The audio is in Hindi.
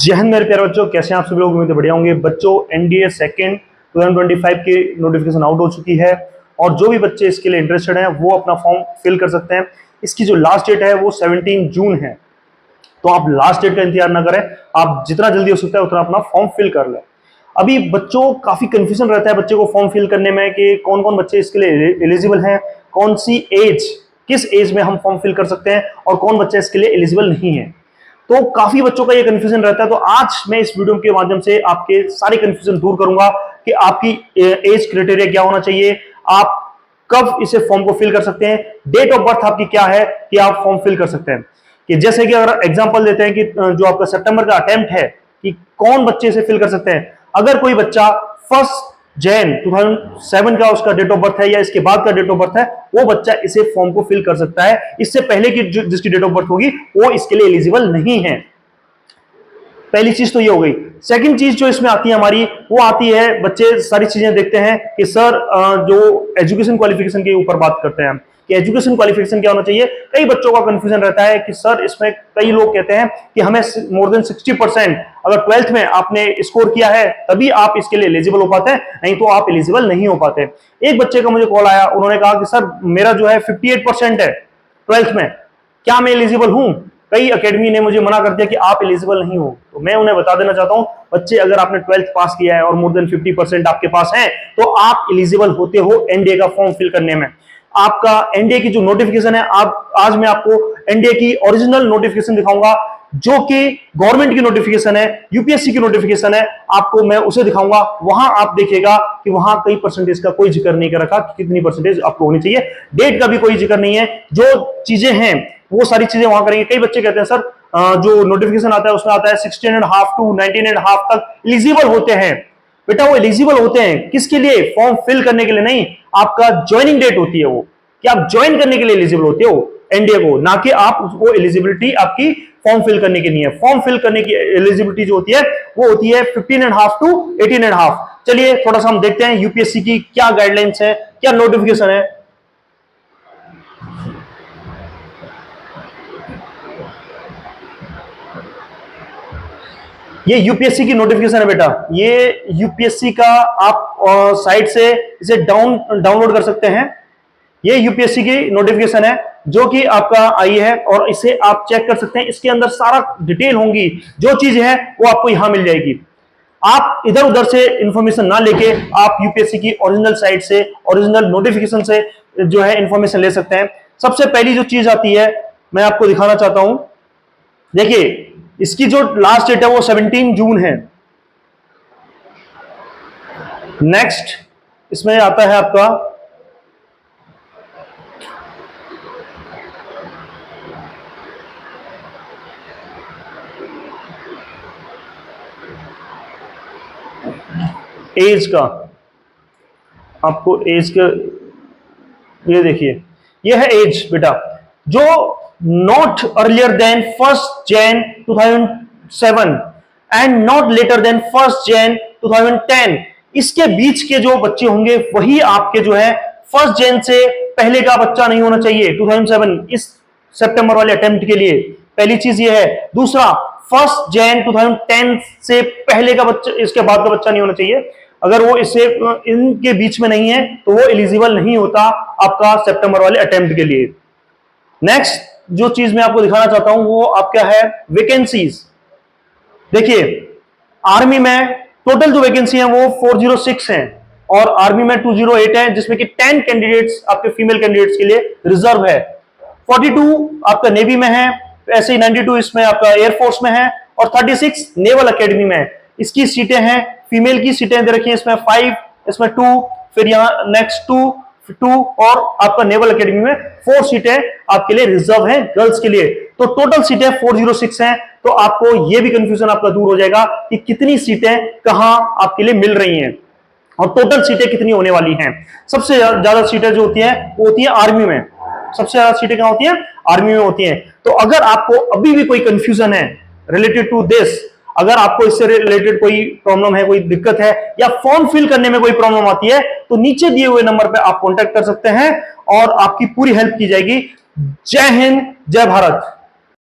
जय हिंद मेरे प्यारे बच्चों, कैसे हैं आप सभी लोग। उम्मीद है बढ़िया होंगे। बच्चों, एनडीए सेकंड 2025 की नोटिफिकेशन आउट हो चुकी है और जो भी बच्चे इसके लिए इंटरेस्टेड हैं वो अपना फॉर्म फिल कर सकते हैं। इसकी जो लास्ट डेट है वो 17 जून है, तो आप लास्ट डेट का इंतजार ना करें, आप जितना जल्दी हो सकता है उतना अपना फॉर्म फिल कर लें। अभी बच्चों काफी कंफ्यूजन रहता है बच्चे को फॉर्म फिल करने में कि कौन कौन बच्चे इसके लिए एलिजिबल हैं, कौन सी एज, किस एज में हम फॉर्म फिल कर सकते हैं और कौन बच्चा इसके लिए एलिजिबल नहीं है। तो काफी बच्चों का ये कंफ्यूजन रहता है। तो आज मैं इस वीडियो के माध्यम से आपके सारे कंफ्यूजन दूर करूंगा कि आपकी एज क्राइटेरिया क्या होना चाहिए, आप कब इसे फॉर्म को फिल कर सकते हैं, डेट ऑफ बर्थ आपकी क्या है कि आप फॉर्म फिल कर सकते हैं। कि जैसे कि अगर एग्जांपल देते हैं कि जो आपका सितंबर का अटेम्प्ट है कि कौन बच्चे इसे फिल कर सकते हैं। अगर कोई बच्चा 1 जनवरी 2007 का उसका डेट ऑफ बर्थ है या इसके बाद का डेट ऑफ बर्थ है, वो बच्चा इसे फॉर्म को फिल कर सकता है। इससे पहले की जिसकी डेट ऑफ बर्थ होगी वो इसके लिए एलिजिबल नहीं है। पहली चीज तो ये हो गई। सेकंड चीज जो इसमें आती है हमारी, वो आती है बच्चे सारी चीजें देखते हैं कि सर जो एजुकेशन क्वालिफिकेशन के ऊपर बात करते हैं कि एजुकेशन क्वालिफिकेशन क्या होना चाहिए। कई बच्चों का कंफ्यूजन रहता है कि सर इसमें कई लोग कहते हैं कि हमें मोर देन 60% अगर 12th में आपने स्कोर किया है तभी आप इसके लिए एलिजिबल हो पाते हैं, नहीं तो आप एलिजिबल नहीं हो पाते। एक बच्चे का मुझे कॉल आया, उन्होंने कहा कि सर मेरा जो है 58% है 12th में, क्या मैं एलिजिबल हूं। कई एकेडमी ने मुझे मना कर दिया कि आप एलिजिबल नहीं हो। तो मैं उन्हें बता देना चाहता हूं, बच्चे अगर आपने 12th पास किया है और मोर देन 50% आपके पास है तो आप एलिजिबल होते हो एनडीए का फॉर्म फिल करने में। आपका एनडीए की जो नोटिफिकेशन है, आज मैं आपको एनडीए की ओरिजिनल नोटिफिकेशन दिखाऊंगा, जो कि गवर्नमेंट की नोटिफिकेशन है, यूपीएससी की नोटिफिकेशन है, आपको मैं उसे दिखाऊंगा। वहां आप देखिएगा कि वहां कई परसेंटेज का कोई जिक्र नहीं कर रखा कि कितनी परसेंटेज आपको होनी चाहिए, डेट का भी कोई जिक्र नहीं है। जो चीजें हैं वो सारी चीजें वहां करेंगे। कई बच्चे कहते हैं सर जो नोटिफिकेशन आता है उसमें आता है 16.5 टू 19.5 तक एलिजिबल होते हैं। बेटा वो एलिजिबल होते हैं किसके लिए, फॉर्म फिल करने के लिए नहीं, आपका ज्वाइनिंग डेट होती है वो कि आप ज्वाइन करने के लिए एलिजिबल होते हो एनडीए को, ना कि आप वो एलिजिबिलिटी आपकी फॉर्म फिल करने की नहीं है। फॉर्म फिल करने की एलिजिबिलिटी जो होती है वो होती है 15.5 टू 18.5। चलिए थोड़ा सा हम देखते हैं यूपीएससी की क्या गाइडलाइंस है, क्या नोटिफिकेशन है। ये यूपीएससी की नोटिफिकेशन है बेटा, ये यूपीएससी का आप साइट से इसे डाउनलोड कर सकते हैं। ये यूपीएससी की नोटिफिकेशन है जो कि आपका आई है और इसे आप चेक कर सकते हैं। इसके अंदर सारा डिटेल होंगी, जो चीज है वो आपको यहां मिल जाएगी। आप इधर उधर से इंफॉर्मेशन ना लेके आप यूपीएससी की ओरिजिनल साइट से, ओरिजिनल नोटिफिकेशन से जो है इंफॉर्मेशन ले सकते हैं। सबसे पहली जो चीज आती है मैं आपको दिखाना चाहता हूं, देखिए इसकी जो लास्ट डेट है वो 17 जून है। नेक्स्ट इसमें आता है आपका एज का, आपको एज का ये देखिए, ये है एज बेटा, जो not earlier than 1 January 2007 and not later than 1 January 2010, इसके बीच के जो बच्चे होंगे वही आपके जो है 1 जनवरी से पहले का बच्चा नहीं होना चाहिए 2007 इस सितंबर वाले अटेम्प्ट के लिए। पहली चीज ये है। दूसरा, 1 जनवरी 2010 से पहले का बच्चा, इसके बाद का बच्चा नहीं होना चाहिए। अगर वो इससे इनके बीच में नहीं है तो वो एलिजिबल नहीं होता आपका सितंबर वाले अटेम्प्ट के लिए। नेक्स्ट जो चीज मैं आपको दिखाना चाहता हूं वो आपका है वैकेंसीज। देखिए आर्मी में टोटल जो वैकेंसी है वो 406 हैं और आर्मी में 208 है, जिसमें कि 10 कैंडिडेट्स आपके फीमेल कैंडिडेट्स के लिए रिजर्व है। 42 आपका नेवी में है, ऐसे ही 92 इसमें आपका एयरफोर्स में है और 36 नेवल एकेडमी में है। इसकी सीटें हैं, फीमेल की सीटें दे रखी हैं इसमें 5, इसमें 2, फिर यहाँ नेक्स्ट 2 और आपका नेवल एकेडमी में 4 सीटें आपके लिए रिजर्व हैं गर्ल्स के लिए। तो टोटल सीटें 406 हैं। तो आपको ये भी कंफ्यूजन आपका दूर हो जाएगा कि कितनी सीटें कहां आपके लिए मिल रही हैं और टोटल सीटें कितनी होने वाली हैं। सबसे ज्यादा सीटें जो होती हैं वो होती है आर्मी में। सबसे ज्यादा सीटें कहां होती हैं, आर्मी में होती हैं। तो अगर आपको अभी भी कोई कंफ्यूजन है रिलेटेड टू दिस, अगर आपको इससे रिलेटेड कोई प्रॉब्लम है, कोई दिक्कत है या फॉर्म फिल करने में कोई प्रॉब्लम आती है, तो नीचे दिए हुए नंबर पे आप कांटेक्ट कर सकते हैं और आपकी पूरी हेल्प की जाएगी। जय हिंद, जय भारत।